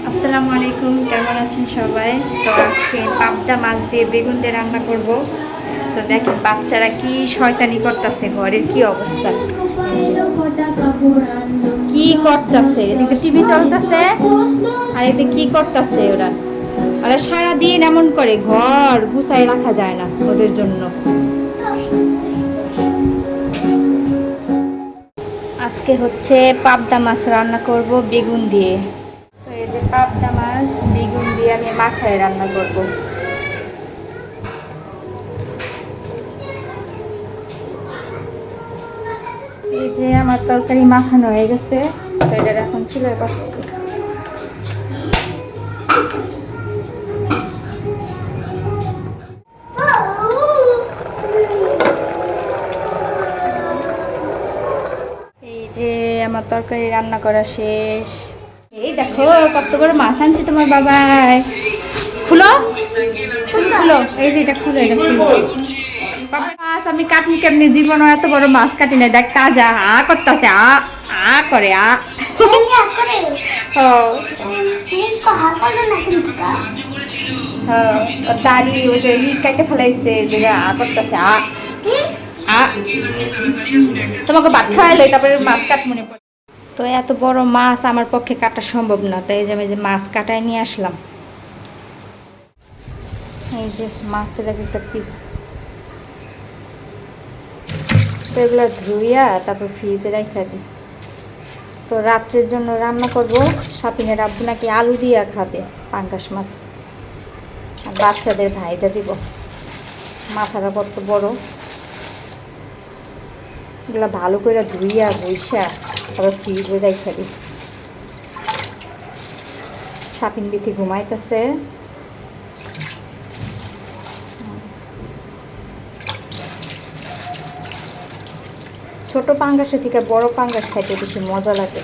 আসসালামু আলাইকুম, কেমন আছেন সবাই? তো আজকে পাবদা মাছ দিয়ে বেগুন দিয়ে রান্না করব। তো দেখেন বাচ্চারা কি শয়তানি করতেছে, ঘরের কি অবস্থা, কি করতেছে, এদিকে টিভি চলতেছে আর এদিকে কি করতেছে ওরা। ওরা সারাদিন এমন করে, ঘর গুছাই রাখা যায় না ওদের জন্য। আজকে হচ্ছে পাবদা মাছ রান্না করব বেগুন দিয়ে। তো এই যে পাবদা মাছ বেগুন দিয়ে আমি মাখায় রান্না করব। এই যে আমার তরকারি মাখানো হয়ে গেছে, তো এটা এখন চুলায় বসাবো। এই যে আমার তরকারি রান্না করা শেষ। এই দেখো কত বড় মাছ আনছে তোমার বাবাই। খুলো খুলো, এই যে এটা খুলো, এটা খুলো। মাছ আমি কাটনি কেমনি, জীবনও এত বড় মাছ কাটি না। দেখ তাজা আ করতেছে, আ আ করে আ। দাড়ি ওই যে কাটে ফেলাইছে, আ করতেছে আ আ। তোমাকে ভাত খাওয়াইলে তারপরে মাছ কাট মনে পড়ে। তো এত বড় মাছ আমার পক্ষে কাটা সম্ভব না, তাই যে আমি যে মাছ কাটায় নিয়ে আসলাম। এই যে মাছের একটা পিস, তো এগুলো ধুইয়া তারপর ফ্রিজে রাখা দিই। তো রাত্রের জন্য রান্না করব। সাপিনের আব্বু নাকি আলু দিয়া খাবে পাঙ্গাস মাছ, আর বাচ্চাদের ভাইজা দিব। মাথাটা কত বড়, এগুলো ভালো করে ধুইয়া বইসা তারপর ফ্রিজে রাখা দিই। সাপিন বিথি ঘুমাইতেছে। ছোট পাঙ্গাসের থেকে বড় পাঙ্গাস খাইতে বেশি মজা লাগে।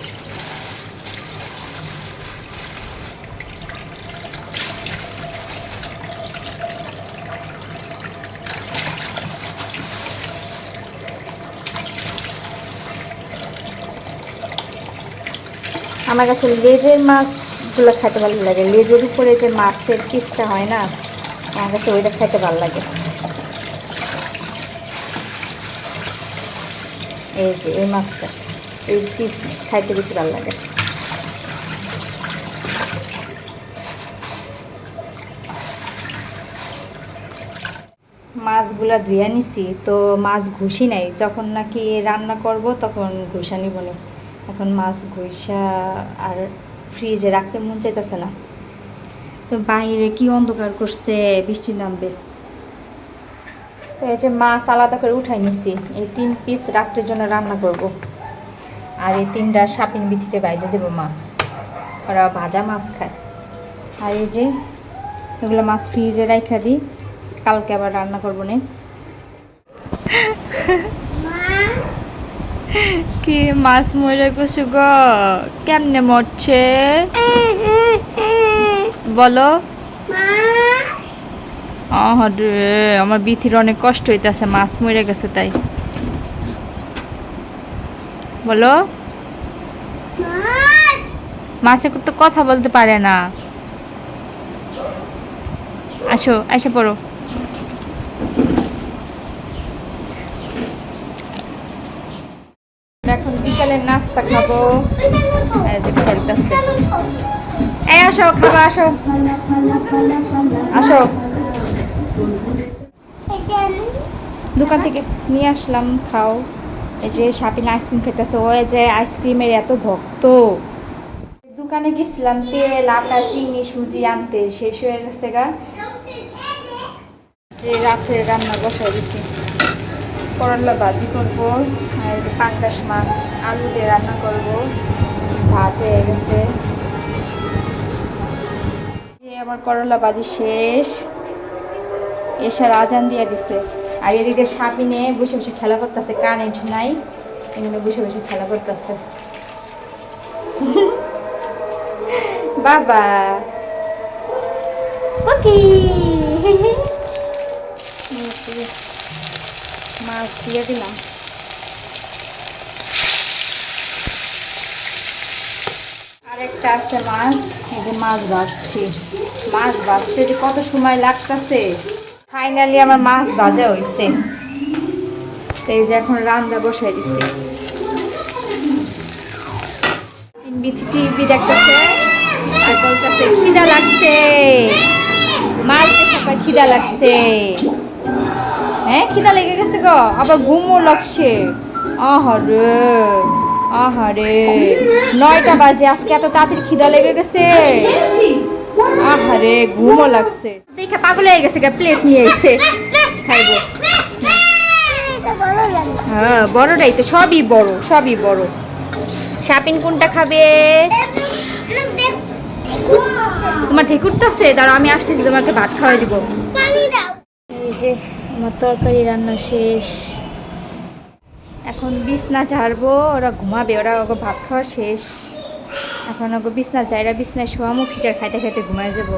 আমার কাছে লেজের মাছগুলো খাইতে ভালো লাগে। লেজের উপরে যে মাছের পিসটা হয় না, আমার কাছে ওইটা খাইতে ভালো লাগে। এই যে এই মাছটা, এই পিস খাইতে বেশি ভালো লাগে। মাছগুলা ধুয়ে নিছি, তো মাছ ঘুষি নাই। যখন নাকি রান্না করব তখন ঘুষা নিব না। এখন মাছ ঘুষা আর ফ্রিজে রাখতে মন চাইতেছে না। তো বাইরে কি অন্ধকার করছে, বৃষ্টি নামবে। তো এই যে মাছ আলাদা করে উঠাই নিছি। এই 3 পিস রাত্রের জন্য রান্না করব। আর এই 3টা সাপিন বিথিতে বাইজে দেবো মাছ, ওরা ভাজা মাছ খায়। আর এই যে এগুলো মাছ ফ্রিজে রাখা দিই, কালকে আবার রান্না করবো না। কি মাছ মরে গেছে গো, কেমনে মরছে বলো? রে আমার বিথির অনেক কষ্ট হইতেছে, মাছ মরে গেছে তাই। বলো, মাছে তো কথা বলতে পারে না। আসো, এসে পড়ো। এখন বিকালের নাস্তা খাবো। এই যে খেলতেছে। এই আসো, খাবা, আসো আসো। দোকান থেকে নিয়ে আসলাম, খাও। এই যে সাপিন আইসক্রিম খেতেছে। ও যে আইসক্রিমের এত ভক্ত। দোকানে গেছিলাম তেল আটা চিনি সুজি আনতে, শেষ হয়ে গেছে গা। যে রাত্রে রান্না বসাই দিচ্ছি, করলা ভাজি করবো। আর এই যে পাঙ্গাস মাছ আলু দিয়ে রান্না করবো। ভাত হয়ে গেছে। যে আমার করলা ভাজি শেষ, এসার আজান দিয়ে দিছে। আর এদিকে সাপিনে বসে বসে খেলা করতেছে, কারেন্ট নাই, এখানে বসে বসে খেলা করতেছে। বাবা ওকে। মাছ দিয়ে দিলাম। আর একটা আছে মাছ, এই যে মাছ ভাজছি। মাছ ভাজতে যে কত সময় লাগতেছে। ফাইনালি আমার মাছ ভাজা হয়েছে। এই যে এখন রান্না বসাই দিচ্ছি। টিভি দেখতেছে আর বলতেছে খিদা লাগছে, মাছ সবাই খিদা লাগছে। হ্যাঁ খিদা লেগে গেছে গো, আবার ঘুমও লাগছে। আহারে আহারে 9টা বাজে, আজকে এত তাড়াতাড়ি খিদা লেগে গেছে। আহারে ঘুমও লাগছে, দেখে পাগল হয়ে গেছে, প্লেট নিয়ে এসে খাইবো। হ্যাঁ বড়টাই তো, সবই বড় সবই বড়। শাপিন কোনটা খাবে? তোমার ঠিক উঠতেছে, দাঁড়াও আমি আসতেছি, তোমাকে ভাত খাওয়াই দিব। এই যে আমার তরকারি রান্না শেষ, এখন বিছনা ঝাড়বো, ওরা ঘুমাবে, ওরা ওকে ভাত খাওয়া শেষ। এখন ওকে বিছনা ঝাড়া বিছনায় শোয়ামো, খিটার খাইতে খাইতে ঘুমায় যাবো।